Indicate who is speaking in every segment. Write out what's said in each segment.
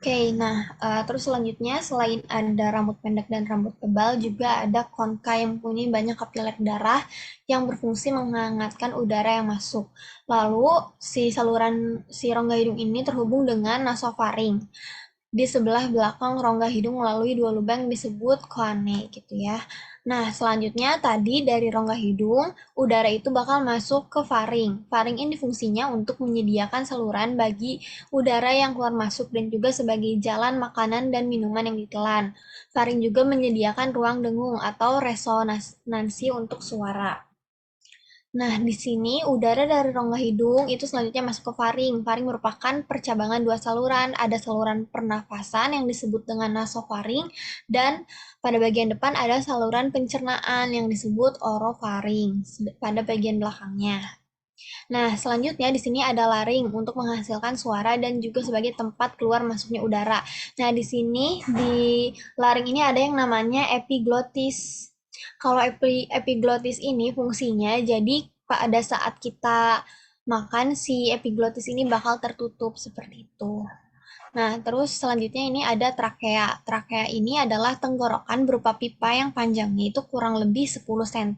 Speaker 1: Oke, nah terus selanjutnya selain ada rambut pendek dan rambut tebal, juga ada konka yang mempunyai banyak kapiler darah yang berfungsi menghangatkan udara yang masuk. Lalu si rongga hidung ini terhubung dengan nasofaring di sebelah belakang rongga hidung melalui dua lubang yang disebut choane gitu ya. Nah, selanjutnya tadi dari rongga hidung, udara itu bakal masuk ke faring. Faring ini fungsinya untuk menyediakan saluran bagi udara yang keluar masuk dan juga sebagai jalan makanan dan minuman yang ditelan. Faring juga menyediakan ruang dengung atau resonansi untuk suara. Nah, di sini udara dari rongga hidung itu selanjutnya masuk ke faring. Faring merupakan percabangan dua saluran. Ada saluran pernafasan yang disebut dengan nasofaring dan pada bagian depan ada saluran pencernaan yang disebut orofaring pada bagian belakangnya. Nah, selanjutnya di sini ada laring untuk menghasilkan suara dan juga sebagai tempat keluar masuknya udara. Nah, di sini di laring ini ada yang namanya epiglottis. Kalau epiglottis ini fungsinya jadi pada saat kita makan si epiglottis ini bakal tertutup seperti itu. Nah, terus selanjutnya ini ada trakea. Trakea ini adalah tenggorokan berupa pipa yang panjangnya itu kurang lebih 10 cm.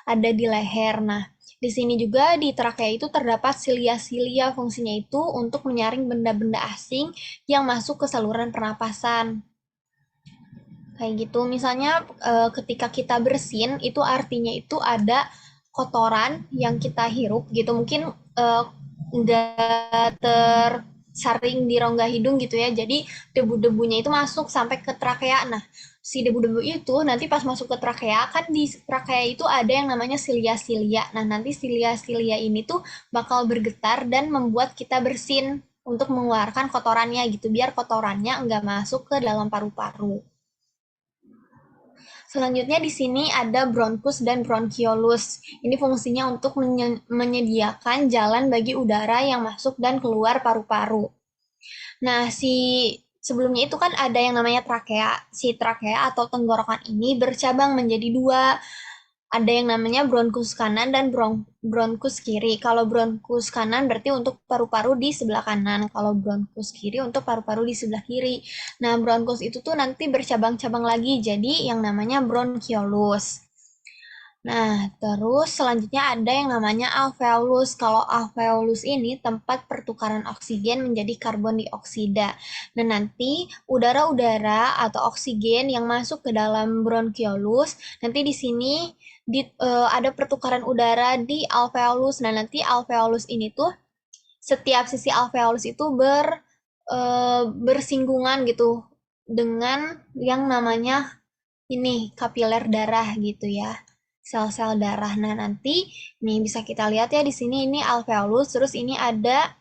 Speaker 1: Ada di leher. Nah, di sini juga di trakea itu terdapat silia-silia, fungsinya itu untuk menyaring benda-benda asing yang masuk ke saluran pernapasan. Kayak gitu. Misalnya ketika kita bersin itu artinya itu ada kotoran yang kita hirup gitu. Mungkin nggak tersaring di rongga hidung gitu ya. Jadi debu-debunya itu masuk sampai ke trakea. Nah, si debu-debu itu nanti pas masuk ke trakea, kan di trakea itu ada yang namanya silia-silia. Nah, nanti silia-silia ini tuh bakal bergetar dan membuat kita bersin untuk mengeluarkan kotorannya gitu, biar kotorannya nggak masuk ke dalam paru-paru. Selanjutnya di sini ada bronkus dan bronchiolus. Ini fungsinya untuk menyediakan jalan bagi udara yang masuk dan keluar paru-paru. Nah, sebelumnya itu kan ada yang namanya trakea. Si trakea atau tenggorokan ini bercabang menjadi dua. Ada yang namanya bronkus kanan dan bronkus kiri. Kalau bronkus kanan berarti untuk paru-paru di sebelah kanan. Kalau bronkus kiri untuk paru-paru di sebelah kiri. Nah, bronkus itu tuh nanti bercabang-cabang lagi jadi yang namanya bronchiolus. Nah, terus selanjutnya ada yang namanya alveolus. Kalau alveolus ini tempat pertukaran oksigen menjadi karbon dioksida. Dan nanti udara-udara atau oksigen yang masuk ke dalam bronchiolus, nanti di sini ada pertukaran udara di alveolus. Nah, nanti alveolus ini tuh setiap sisi alveolus itu bersinggungan gitu dengan yang namanya ini kapiler darah gitu ya, sel-sel darah. Nah, nanti nih bisa kita lihat ya di sini ini alveolus, terus ini ada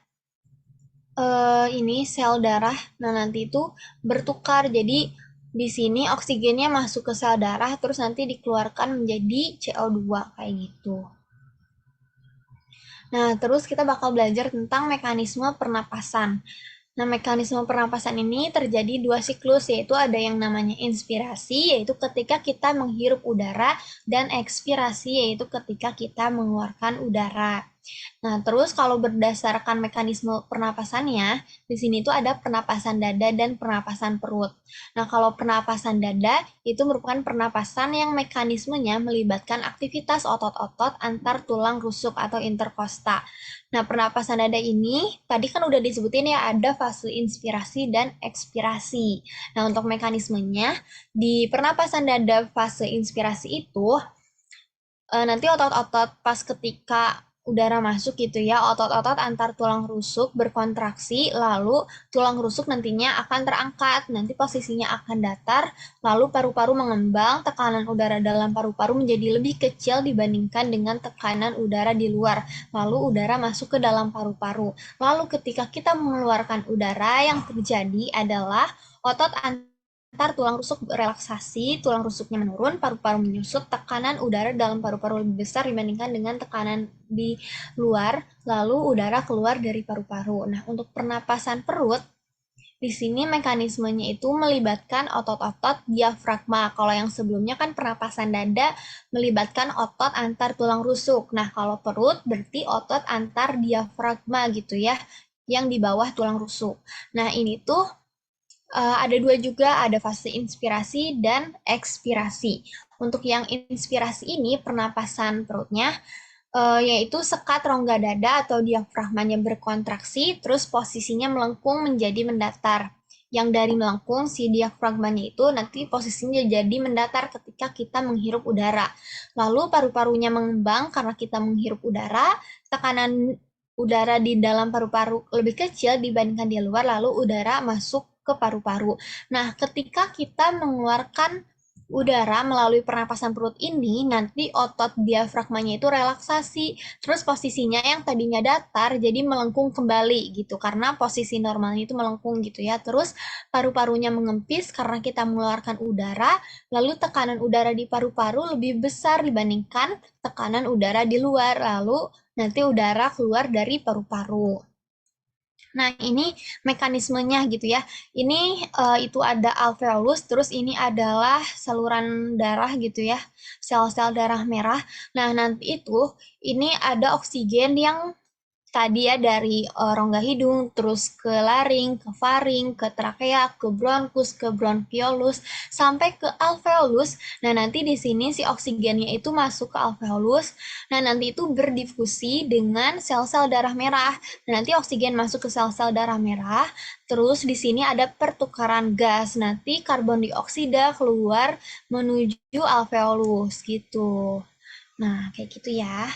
Speaker 1: ini sel darah. Nah, nanti itu bertukar. Jadi di sini oksigennya masuk ke sel darah, terus nanti dikeluarkan menjadi CO2 kayak gitu. Nah, terus kita bakal belajar tentang mekanisme pernapasan. Nah, mekanisme pernapasan ini terjadi dua siklus, yaitu ada yang namanya inspirasi, yaitu ketika kita menghirup udara, dan ekspirasi, yaitu ketika kita mengeluarkan udara. Nah, terus kalau berdasarkan mekanisme pernapasannya, di sini tuh ada pernapasan dada dan pernapasan perut. Nah, kalau pernapasan dada itu merupakan pernapasan yang mekanismenya melibatkan aktivitas otot-otot antar tulang rusuk atau interkosta. Nah, pernapasan dada ini tadi kan udah disebutin ya ada fase inspirasi dan ekspirasi. Nah, untuk mekanismenya di pernapasan dada fase inspirasi itu nanti otot-otot pas ketika udara masuk gitu ya, otot-otot antar tulang rusuk berkontraksi, lalu tulang rusuk nantinya akan terangkat, nanti posisinya akan datar, lalu paru-paru mengembang, tekanan udara dalam paru-paru menjadi lebih kecil dibandingkan dengan tekanan udara di luar, lalu udara masuk ke dalam paru-paru. Lalu ketika kita mengeluarkan udara, yang terjadi adalah otot ntar tulang rusuk relaksasi, tulang rusuknya menurun, paru-paru menyusut, tekanan udara dalam paru-paru lebih besar dibandingkan dengan tekanan di luar, lalu udara keluar dari paru-paru. Nah, untuk pernapasan perut, di sini mekanismenya itu melibatkan otot-otot diafragma. Kalau yang sebelumnya kan pernapasan dada melibatkan otot antar tulang rusuk. Nah, kalau perut berarti otot antar diafragma gitu ya, yang di bawah tulang rusuk. Nah, ini tuh Ada dua juga, ada fase inspirasi dan ekspirasi. Untuk yang inspirasi ini, pernapasan perutnya yaitu sekat rongga dada atau diafragmanya berkontraksi, terus posisinya melengkung menjadi mendatar. Yang dari melengkung, si diafragmanya itu nanti posisinya jadi mendatar ketika kita menghirup udara. Lalu paru-parunya mengembang karena kita menghirup udara, tekanan udara di dalam paru-paru lebih kecil dibandingkan di luar, lalu udara masuk ke paru-paru. Nah, ketika kita mengeluarkan udara melalui pernapasan perut ini, nanti otot diafragmanya itu relaksasi, terus posisinya yang tadinya datar jadi melengkung kembali gitu, karena posisi normalnya itu melengkung gitu ya. Terus paru-parunya mengempis karena kita mengeluarkan udara, lalu tekanan udara di paru-paru lebih besar dibandingkan tekanan udara di luar, lalu nanti udara keluar dari paru-paru. Nah, ini mekanismenya gitu ya. Ini itu ada alveolus, terus ini adalah saluran darah gitu ya, sel-sel darah merah. Nah, nanti itu ini ada oksigen yang tadi ya dari rongga hidung, terus ke laring, ke faring, ke trakea, ke bronkus, ke bronkiolus, sampai ke alveolus. Nah, nanti di sini si oksigennya itu masuk ke alveolus. Nah, nanti itu berdifusi dengan sel-sel darah merah. Nah, nanti oksigen masuk ke sel-sel darah merah. Terus di sini ada pertukaran gas. Nanti karbon dioksida keluar menuju alveolus gitu. Nah, kayak gitu ya.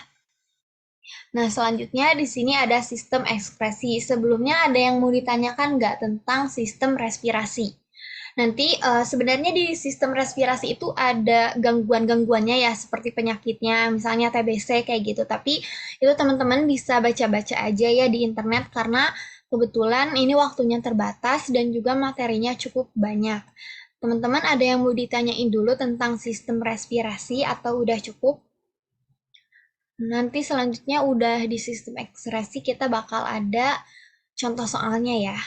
Speaker 1: Nah, selanjutnya di sini ada sistem ekspresi. Sebelumnya ada yang mau ditanyakan nggak tentang sistem respirasi? Nanti sebenarnya di sistem respirasi itu ada gangguan-gangguannya ya, seperti penyakitnya, misalnya TBC kayak gitu. Tapi itu teman-teman bisa baca-baca aja ya di internet karena kebetulan ini waktunya terbatas dan juga materinya cukup banyak. Teman-teman ada yang mau ditanyain dulu tentang sistem respirasi atau udah cukup? Nanti selanjutnya udah di sistem ekspresi kita bakal ada contoh soalnya ya.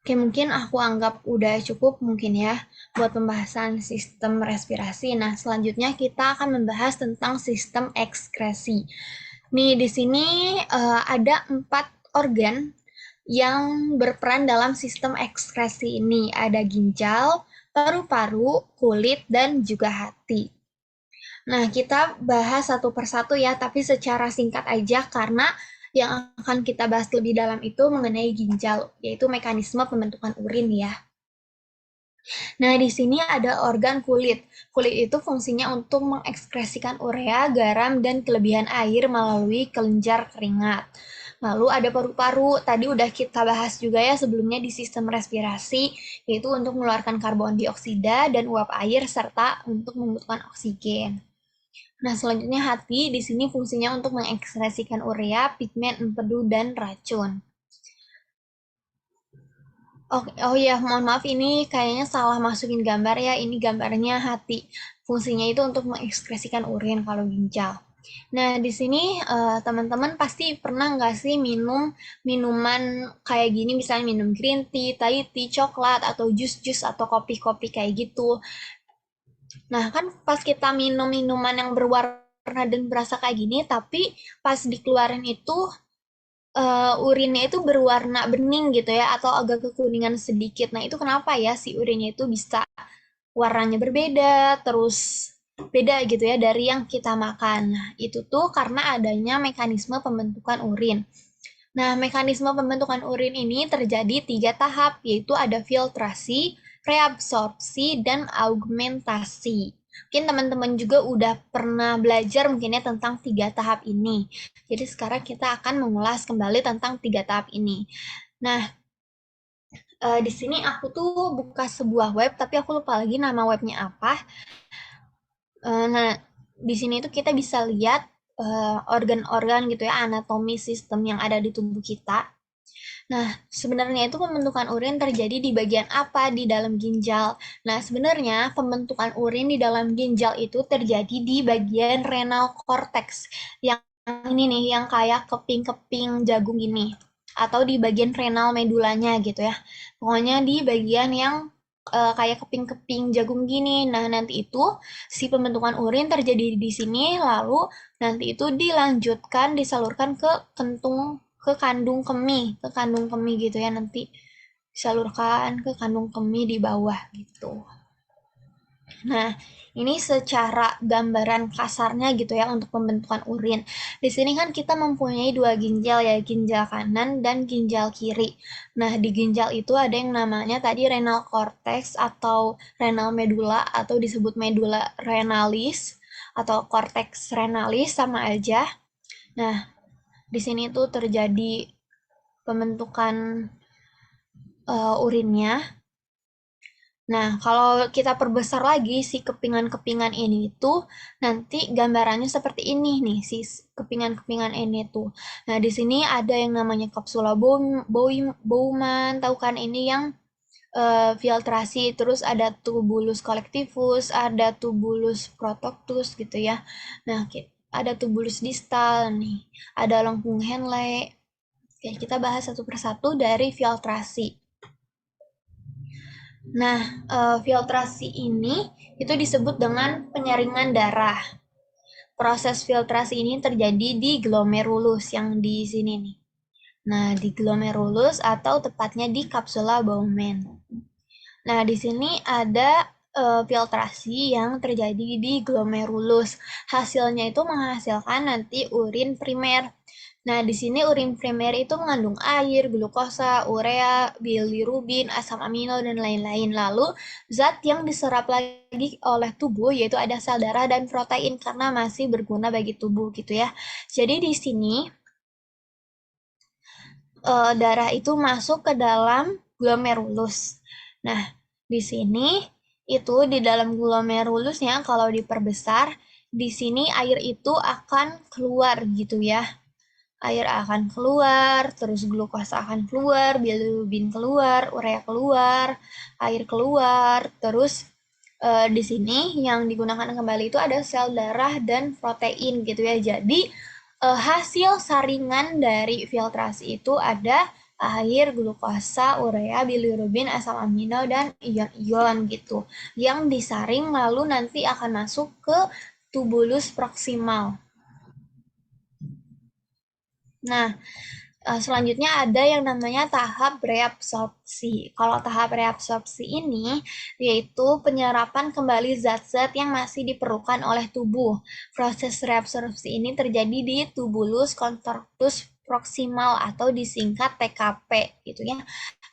Speaker 1: Oke, mungkin aku anggap udah cukup mungkin ya buat pembahasan sistem respirasi. Nah, selanjutnya kita akan membahas tentang sistem ekskresi. Nih, di sini ada 4 organ yang berperan dalam sistem ekskresi ini. Ada ginjal, paru-paru, kulit, dan juga hati. Nah, kita bahas satu persatu ya, tapi secara singkat aja karena yang akan kita bahas lebih dalam itu mengenai ginjal, yaitu mekanisme pembentukan urin ya. Nah, di sini ada organ kulit. Kulit itu fungsinya untuk mengekskresikan urea, garam, dan kelebihan air melalui kelenjar keringat. Lalu ada paru-paru, tadi udah kita bahas juga ya sebelumnya di sistem respirasi, yaitu untuk mengeluarkan karbon dioksida dan uap air serta untuk membutuhkan oksigen. Nah, selanjutnya hati di sini fungsinya untuk mengekspresikan urea, pigmen, empedu, dan racun. Oh iya, mohon maaf ini kayaknya salah masukin gambar ya. Ini gambarnya hati. Fungsinya itu untuk mengekspresikan urin kalau ginjal. Nah, di sini teman-teman pasti pernah nggak sih minum minuman kayak gini, misalnya minum green tea, Thai tea, coklat, atau jus-jus atau kopi-kopi kayak gitu. Nah, kan pas kita minum minuman yang berwarna dan berasa kayak gini, tapi pas dikeluarin itu urinnya itu berwarna bening gitu ya, atau agak kekuningan sedikit. Nah, itu kenapa ya si urinnya itu bisa warnanya berbeda, terus beda gitu ya dari yang kita makan. Nah, itu tuh karena adanya mekanisme pembentukan urin. Nah, mekanisme pembentukan urin ini terjadi 3 tahap, yaitu ada filtrasi, reabsorpsi, dan augmentasi. Mungkin teman-teman juga udah pernah belajar mungkin ya tentang 3 tahap ini. Jadi sekarang kita akan mengulas kembali tentang 3 tahap ini. Nah, di sini aku tuh buka sebuah web, tapi aku lupa lagi nama webnya apa. Nah, di sini tuh kita bisa lihat organ-organ gitu ya, anatomi sistem yang ada di tubuh kita. Nah, sebenarnya itu pembentukan urin terjadi di bagian apa di dalam ginjal? Nah, sebenarnya pembentukan urin di dalam ginjal itu terjadi di bagian renal cortex. Yang ini nih, yang kayak keping-keping jagung ini. Atau di bagian renal medulanya gitu ya. Pokoknya di bagian yang kayak keping-keping jagung gini. Nah, nanti itu si pembentukan urin terjadi di sini, lalu nanti itu dilanjutkan, disalurkan ke kentung ke kandung kemih gitu ya, nanti disalurkan ke kandung kemih di bawah gitu. Nah, ini secara gambaran kasarnya gitu ya untuk pembentukan urin. Di sini kan kita mempunyai dua ginjal ya, ginjal kanan dan ginjal kiri. Nah, di ginjal itu ada yang namanya tadi renal cortex atau renal medulla atau disebut medulla renalis atau cortex renalis sama aja. Nah, di sini tuh terjadi pembentukan urinnya. Nah, kalau kita perbesar lagi si kepingan-kepingan ini tuh nanti gambarannya seperti ini nih, si kepingan-kepingan ini tuh. Nah, di sini ada yang namanya kapsula Bowman, tahu kan ini yang filtrasi, terus ada tubulus collectivus, ada tubulus protoctus gitu ya. Nah, ada tubulus distal nih, ada lengkung Henle. Oke, kita bahas satu persatu dari filtrasi. Nah, filtrasi ini itu disebut dengan penyaringan darah. Proses filtrasi ini terjadi di glomerulus yang di sini nih. Nah, di glomerulus atau tepatnya di kapsula Bowman. Nah, di sini ada filtrasi yang terjadi di glomerulus. Hasilnya itu menghasilkan nanti urin primer. Nah, di sini urin primer itu mengandung air, glukosa, urea, bilirubin, asam amino, dan lain-lain. Lalu, zat yang diserap lagi oleh tubuh yaitu ada sel darah dan protein karena masih berguna bagi tubuh gitu ya. Jadi di sini darah itu masuk ke dalam glomerulus. Nah, di sini itu di dalam glomerulusnya kalau diperbesar, di sini air itu akan keluar gitu ya. Air akan keluar, terus glukosa akan keluar, bilirubin keluar, urea keluar, air keluar, terus di sini yang digunakan kembali itu ada sel darah dan protein gitu ya. Jadi hasil saringan dari filtrasi itu ada air, glukosa, urea, bilirubin, asam amino, dan ion-ion gitu. Yang disaring lalu nanti akan masuk ke tubulus proksimal. Nah, selanjutnya ada yang namanya tahap reabsorpsi. Kalau tahap reabsorpsi ini yaitu penyerapan kembali zat-zat yang masih diperlukan oleh tubuh. Proses reabsorpsi ini terjadi di tubulus contortus proximal atau disingkat TKP gitu ya.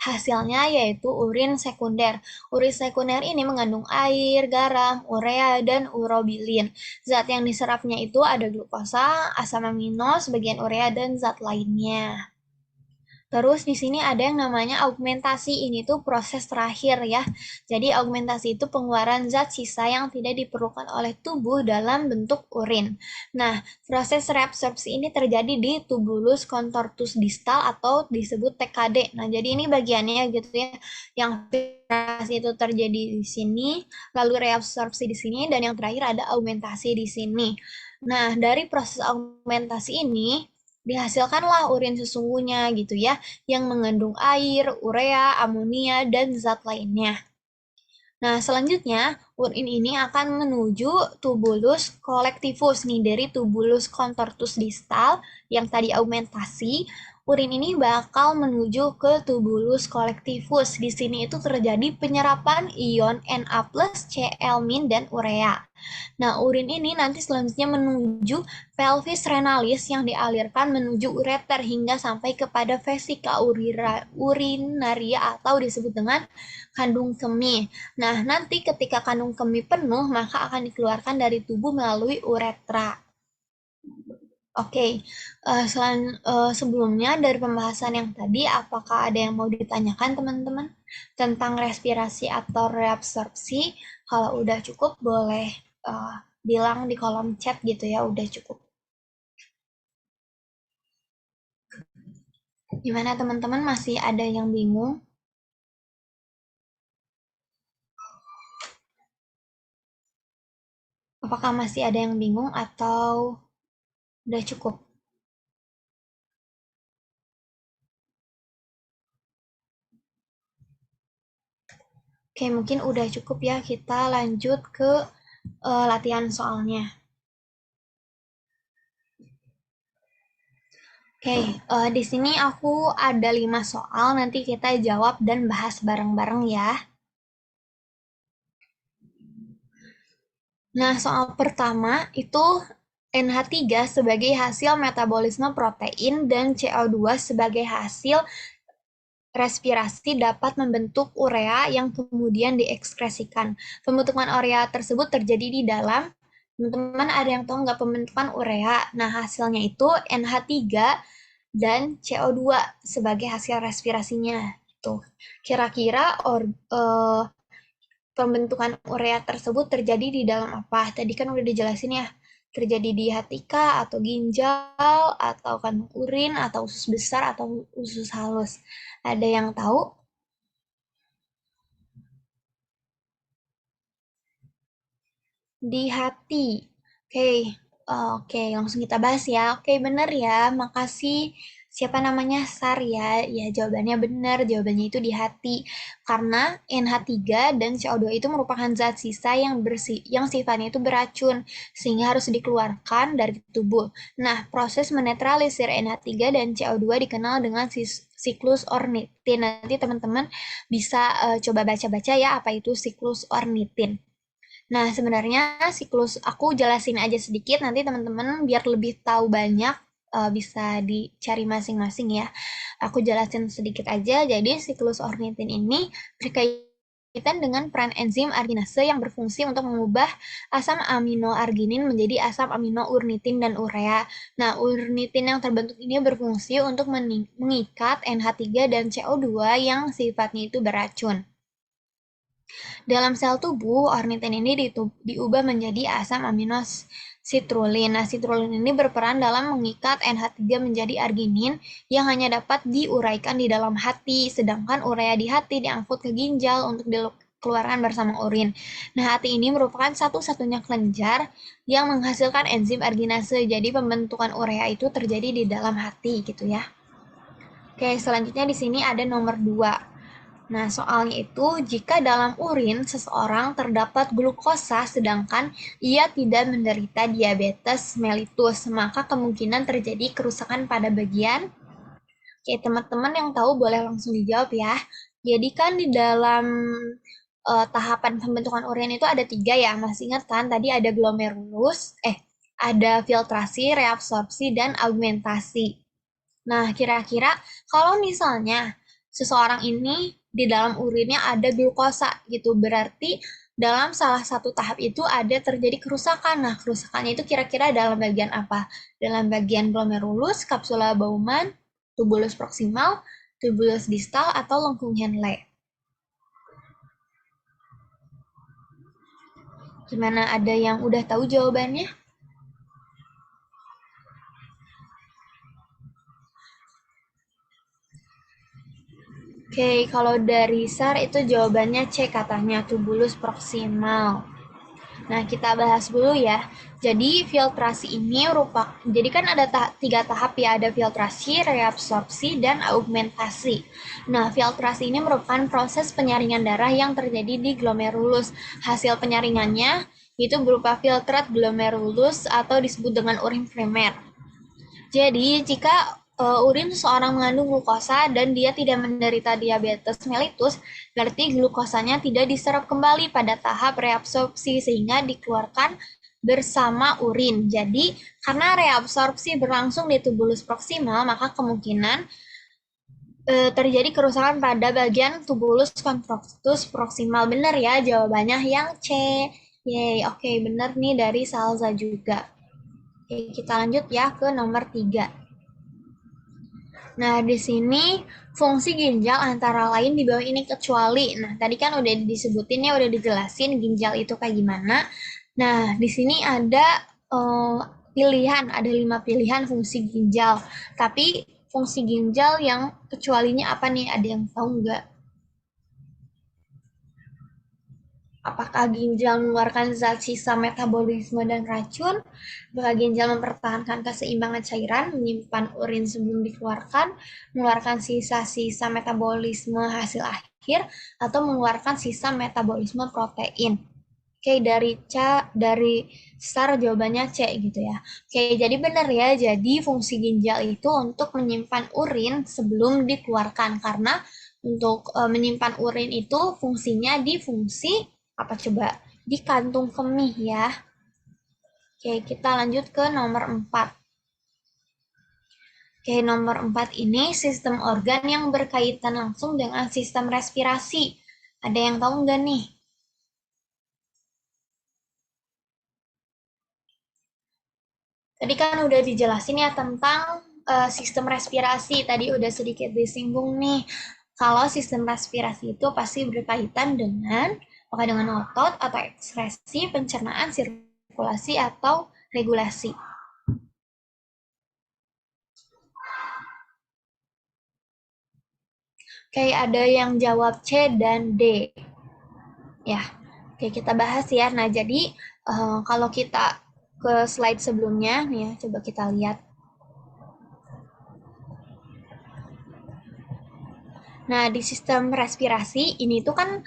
Speaker 1: Hasilnya yaitu urin sekunder. Urin sekunder ini mengandung air, garam, urea, dan urobilin. Zat yang diserapnya itu ada glukosa, asam amino, sebagian urea, dan zat lainnya. Terus di sini ada yang namanya augmentasi. Ini tuh proses terakhir ya. Jadi augmentasi itu pengeluaran zat sisa yang tidak diperlukan oleh tubuh dalam bentuk urin. Nah, proses reabsorpsi ini terjadi di tubulus contortus distal atau disebut TKD. Nah, jadi ini bagiannya gitu ya. Yang filtrasi itu terjadi di sini, lalu reabsorpsi di sini, dan yang terakhir ada augmentasi di sini. Nah, dari proses augmentasi ini dihasilkanlah urin sesungguhnya gitu ya, yang mengandung air, urea, amonia, dan zat lainnya. Nah, selanjutnya urin ini akan menuju tubulus collectivus nih dari tubulus contortus distal yang tadi augmentasi. Urin ini bakal menuju ke tubulus collectivus. Di sini itu terjadi penyerapan ion Na+, Cl-, dan urea. Nah, urin ini nanti selanjutnya menuju pelvis renalis yang dialirkan menuju ureter hingga sampai kepada vesika urinaria atau disebut dengan kandung kemih. Nah, nanti ketika kandung kemih penuh, maka akan dikeluarkan dari tubuh melalui uretra. Oke, sebelumnya dari pembahasan yang tadi, apakah ada yang mau ditanyakan teman-teman tentang respirasi atau reabsorpsi? Kalau udah cukup, boleh bilang di kolom chat gitu ya, udah cukup. Gimana teman-teman, masih ada yang bingung? Apakah masih ada yang bingung atau udah cukup? Oke, mungkin udah cukup ya. Kita lanjut ke latihan soalnya. Oke, di sini aku ada 5 soal, nanti kita jawab dan bahas bareng-bareng ya. Nah, soal pertama itu NH3 sebagai hasil metabolisme protein dan CO2 sebagai hasil respirasi dapat membentuk urea yang kemudian diekskresikan. Pembentukan urea tersebut terjadi di dalam, teman-teman ada yang tahu nggak pembentukan urea? Nah, hasilnya itu NH3 dan CO2 sebagai hasil respirasinya. Tuh, kira-kira pembentukan urea tersebut terjadi di dalam apa? Tadi kan udah dijelasin ya, terjadi di hati kah, atau ginjal, atau kandung urin, atau usus besar, atau usus halus. Ada yang tahu? Di hati. Oke, oke, langsung kita bahas ya. Oke, bener ya. Makasih. Siapa namanya? Sar ya. Ya, jawabannya benar. Jawabannya itu di hati. Karena NH3 dan CO2 itu merupakan zat sisa yang sifatnya itu beracun, sehingga harus dikeluarkan dari tubuh. Nah, proses menetralisir NH3 dan CO2 dikenal dengan siklus ornitin. Nanti teman-teman bisa coba baca-baca ya apa itu siklus ornitin. Nah, sebenarnya siklus aku jelasin aja sedikit, nanti teman-teman biar lebih tahu banyak bisa dicari masing-masing ya. Aku jelasin sedikit aja. Jadi siklus ornitin ini berkaitan dengan peran enzim arginase yang berfungsi untuk mengubah asam amino arginin menjadi asam amino urnitin dan urea. Nah, urnitin yang terbentuk ini berfungsi untuk mengikat NH3 dan CO2 yang sifatnya itu beracun. Dalam sel tubuh, ornitin ini diubah menjadi asam amino citrulin. Nah, citrulin ini berperan dalam mengikat NH3 menjadi arginin yang hanya dapat diuraikan di dalam hati, sedangkan urea di hati diangkut ke ginjal untuk dikeluarkan bersama urin. Nah, hati ini merupakan satu-satunya kelenjar yang menghasilkan enzim arginase. Jadi pembentukan urea itu terjadi di dalam hati gitu ya. Oke, selanjutnya di sini ada nomor 2. Nah, soalnya itu jika dalam urin seseorang terdapat glukosa sedangkan ia tidak menderita diabetes mellitus, maka kemungkinan terjadi kerusakan pada bagian. Oke, teman-teman yang tahu boleh langsung dijawab ya. Jadi kan di dalam tahapan pembentukan urin itu ada 3 ya, masih ingat kan? Tadi ada glomerulus, ada filtrasi, reabsorpsi, dan augmentasi. Nah, kira-kira kalau misalnya seseorang ini di dalam urinnya ada glukosa gitu, berarti dalam salah satu tahap itu ada terjadi kerusakan. Nah, kerusakannya itu kira-kira dalam bagian apa? Dalam bagian glomerulus, kapsula Bowman, tubulus proksimal, tubulus distal, atau lengkung Henle. Gimana, ada yang udah tahu jawabannya? Oke, kalau dari SAR itu jawabannya C katanya, tubulus proksimal. Nah, kita bahas dulu ya. Jadi, filtrasi ini jadi kan ada 3 tahap ya, ada filtrasi, reabsorpsi, dan augmentasi. Nah, filtrasi ini merupakan proses penyaringan darah yang terjadi di glomerulus. Hasil penyaringannya itu berupa filtrat glomerulus atau disebut dengan urin primer. Jadi, jika urin seseorang mengandung glukosa dan dia tidak menderita diabetes mellitus, berarti glukosanya tidak diserap kembali pada tahap reabsorpsi sehingga dikeluarkan bersama urin. Jadi, karena reabsorpsi berlangsung di tubulus proksimal, maka kemungkinan terjadi kerusakan pada bagian tubulus contractus proksimal. Benar ya jawabannya yang C. Yeay, oke, benar nih dari Salza juga. Oke, kita lanjut ya ke nomor 3. Nah, di sini fungsi ginjal antara lain di bawah ini kecuali. Nah, tadi kan udah disebutin ya, udah dijelasin ginjal itu kayak gimana. Nah, di sini ada pilihan, ada 5 pilihan fungsi ginjal. Tapi fungsi ginjal yang kecualinya apa nih? Ada yang tahu nggak? Apakah ginjal mengeluarkan zat sisa metabolisme dan racun? Apakah ginjal mempertahankan keseimbangan cairan, menyimpan urin sebelum dikeluarkan, mengeluarkan sisa-sisa metabolisme hasil akhir, atau mengeluarkan sisa metabolisme protein? Oke, dari STAR jawabannya C gitu ya. Oke, jadi benar ya. Jadi fungsi ginjal itu untuk menyimpan urin sebelum dikeluarkan karena untuk menyimpan urin itu fungsinya di fungsi apa coba? Di kantung kemih ya. Oke, kita lanjut ke nomor 4. Oke, nomor 4 ini sistem organ yang berkaitan langsung dengan sistem respirasi. Ada yang tahu nggak nih? Tadi kan udah dijelasin ya tentang sistem respirasi. Tadi udah sedikit disinggung nih. Kalau sistem respirasi itu pasti berkaitan dengan apakah dengan otot atau ekskresi, pencernaan, sirkulasi atau regulasi. Oke, ada yang jawab C dan D. Ya, oke kita bahas ya. Nah, jadi kalau kita ke slide sebelumnya, nih ya, coba kita lihat. Nah, di sistem respirasi ini tuh kan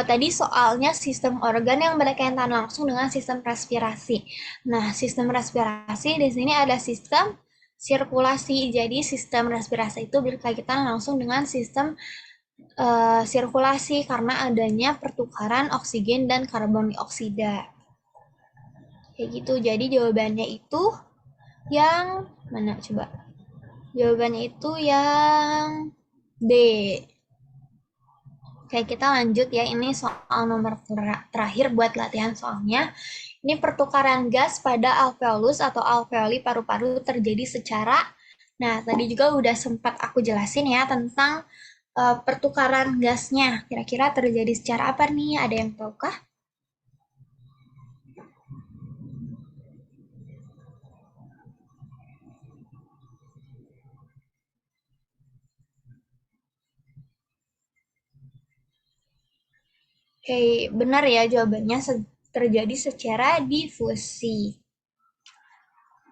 Speaker 1: tadi soalnya sistem organ yang berkaitan langsung dengan sistem respirasi. Nah, sistem respirasi di sini ada sistem sirkulasi. Jadi, sistem respirasi itu berkaitan langsung dengan sistem sirkulasi karena adanya pertukaran oksigen dan karbon dioksida. Kayak gitu. Jadi, jawabannya itu yang mana coba? Jawabannya itu yang D. Oke, kita lanjut ya. Ini soal nomor terakhir buat latihan soalnya. Ini pertukaran gas pada alveolus atau alveoli paru-paru terjadi secara. Nah, tadi juga udah sempat aku jelasin ya tentang pertukaran gasnya. Kira-kira terjadi secara apa nih? Ada yang tahu kah? Oke, benar ya jawabannya terjadi secara difusi.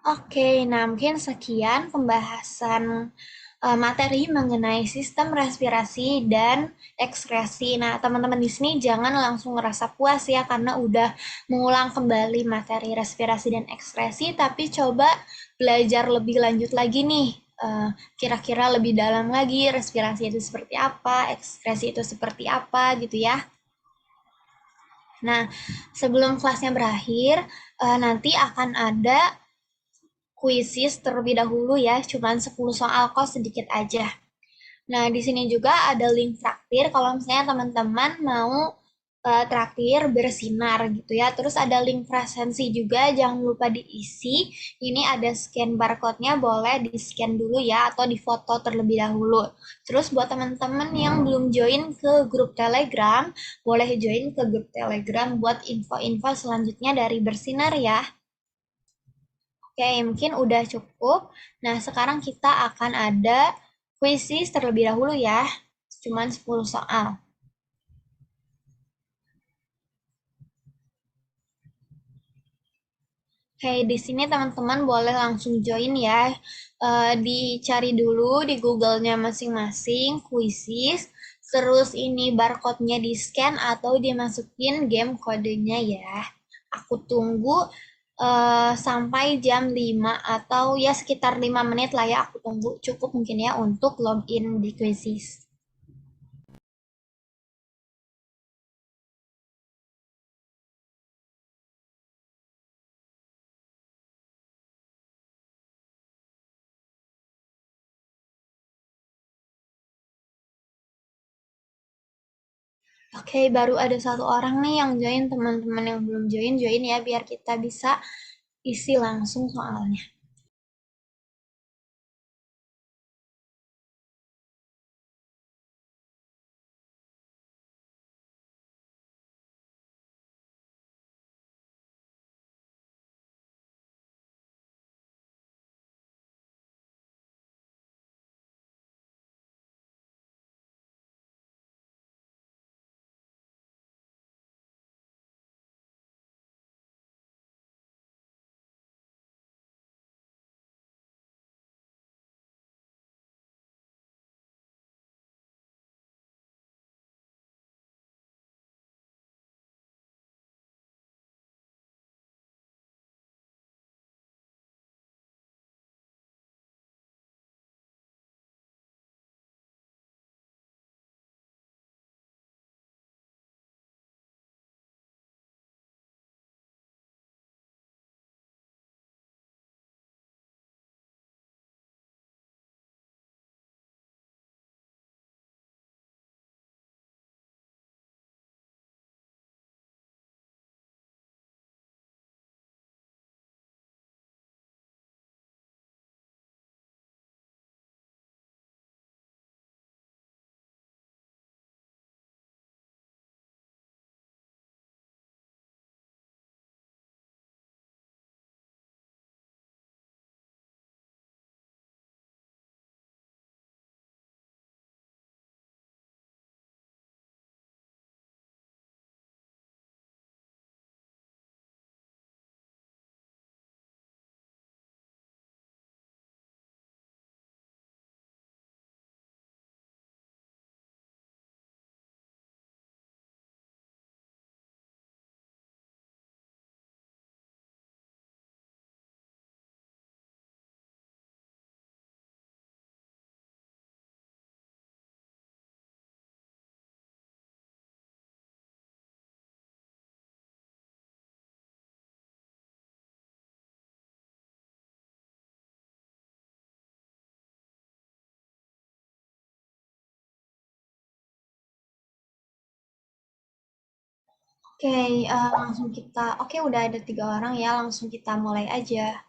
Speaker 1: Oke, nah mungkin sekian pembahasan materi mengenai sistem respirasi dan ekskresi. Nah, teman-teman di sini jangan langsung ngerasa puas ya karena udah mengulang kembali materi respirasi dan ekskresi, tapi coba belajar lebih lanjut lagi nih. Kira-kira lebih dalam lagi respirasi itu seperti apa, ekskresi itu seperti apa gitu ya. Nah, sebelum kelasnya berakhir, nanti akan ada kuisis terlebih dahulu ya, cuman 10 soal kok sedikit aja. Nah, di sini juga ada link traktir kalau misalnya teman-teman mau traktir bersinar gitu ya. Terus ada link presensi juga, jangan lupa diisi. Ini ada scan barcode-nya, boleh di-scan dulu ya atau di-foto terlebih dahulu. Terus buat teman-teman yang belum join ke grup Telegram, boleh join ke grup Telegram buat info-info selanjutnya dari Bersinar ya. Oke, mungkin udah cukup. Nah, sekarang kita akan ada kuisis terlebih dahulu ya. Cuman 10 soal. Oke, di sini teman-teman boleh langsung join ya. Dicari dulu di Google-nya masing-masing, kuisis. Terus ini barcode-nya di-scan atau dimasukin game kodenya ya. Aku tunggu sampai jam 5 atau ya sekitar 5 menit lah ya aku tunggu cukup mungkin ya untuk login di Quizzes. Oke, baru ada satu orang nih yang join, teman-teman yang belum join, join ya biar kita bisa isi langsung soalnya. Oke, langsung kita, oke udah ada 3 orang ya, langsung kita mulai aja.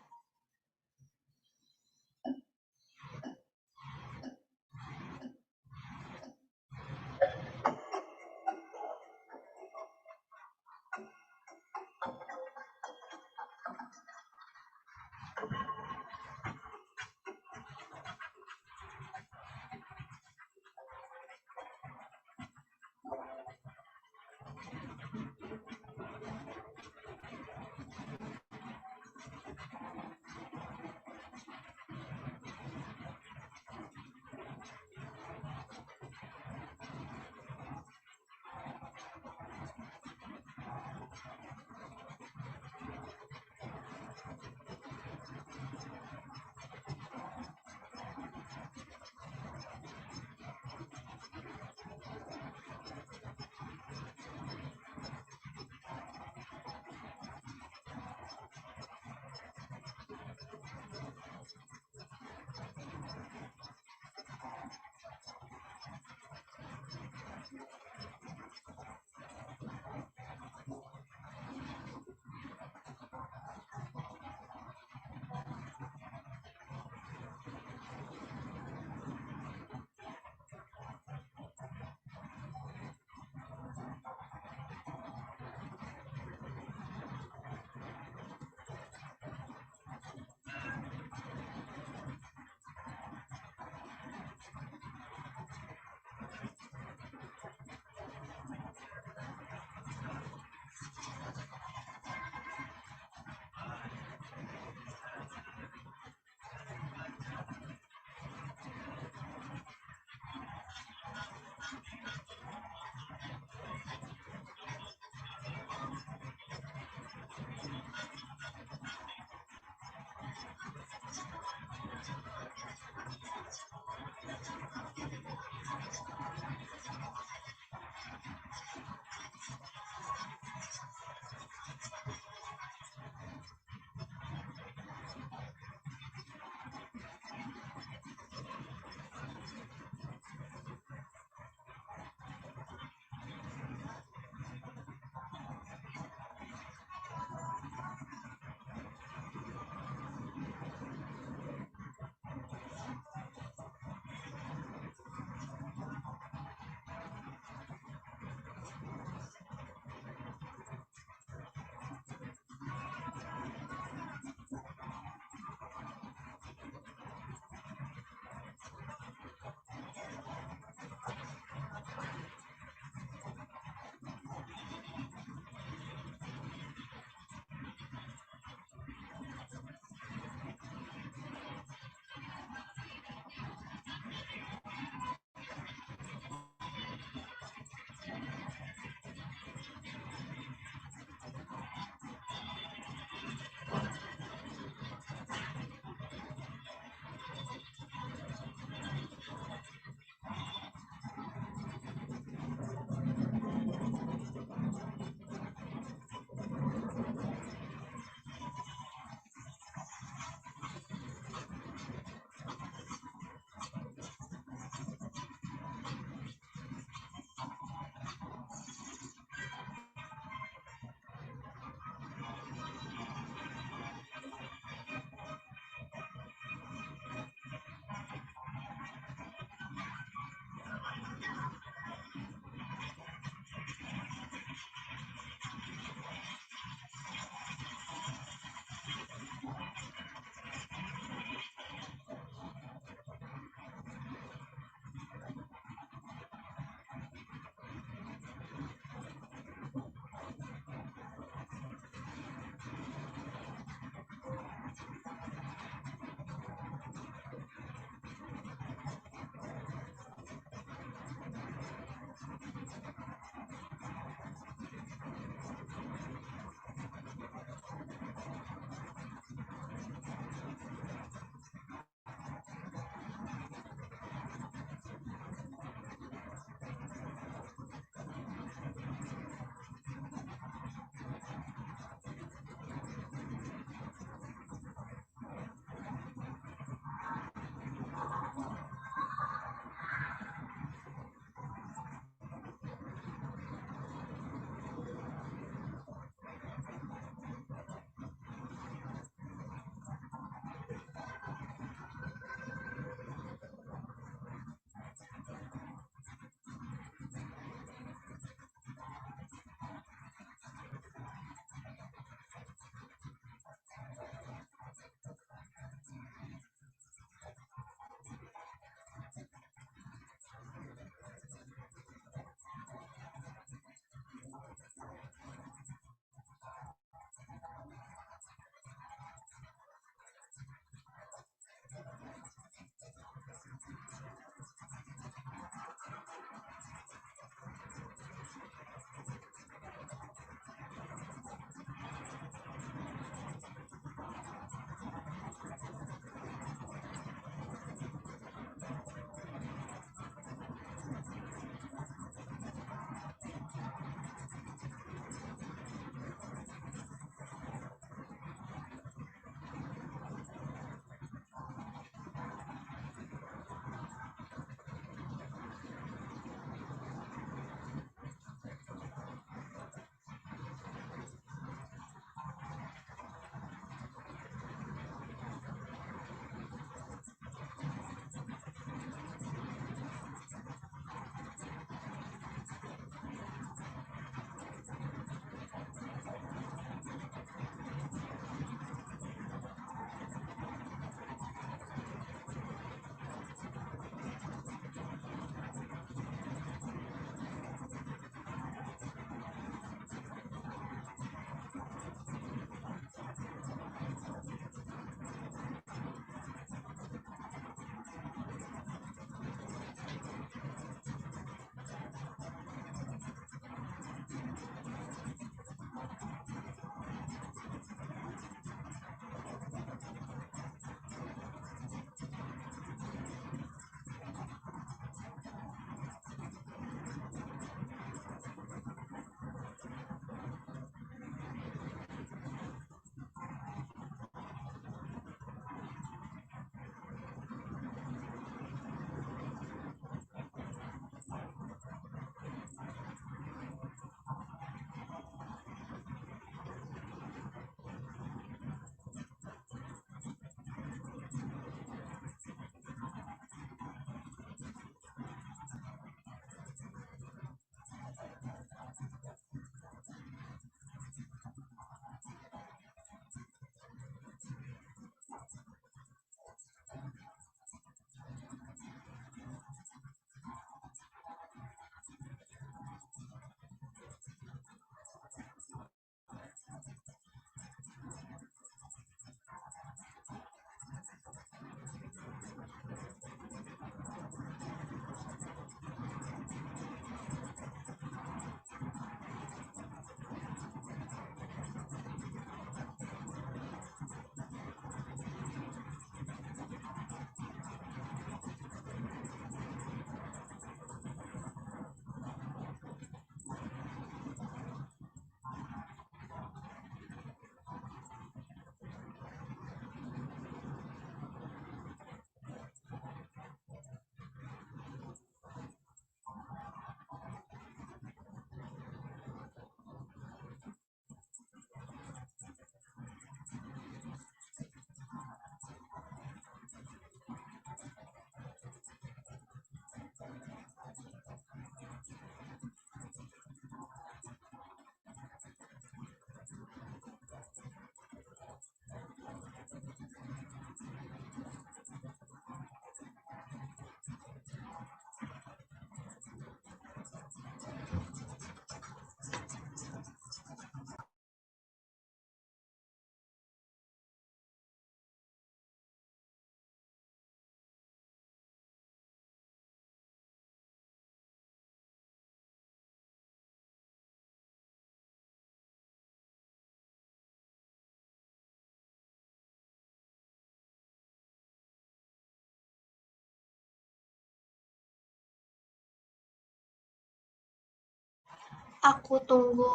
Speaker 1: Aku tunggu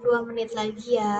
Speaker 1: 2 menit lagi ya.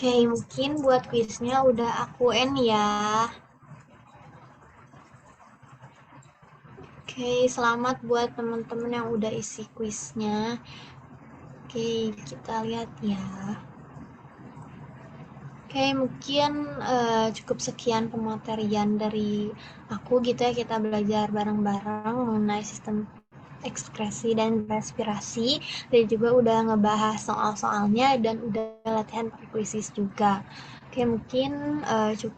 Speaker 1: Oke, mungkin buat kuisnya udah aku end ya. Oke, selamat buat teman-teman yang udah isi kuisnya. Oke, kita lihat ya. Oke, mungkin cukup sekian pematerian dari aku gitu ya. Kita belajar bareng-bareng mengenai sistem ekspresi dan respirasi. Dan juga udah ngebahas soal-soalnya dan udah latihan pakai kuisis juga. Oke, mungkin cukup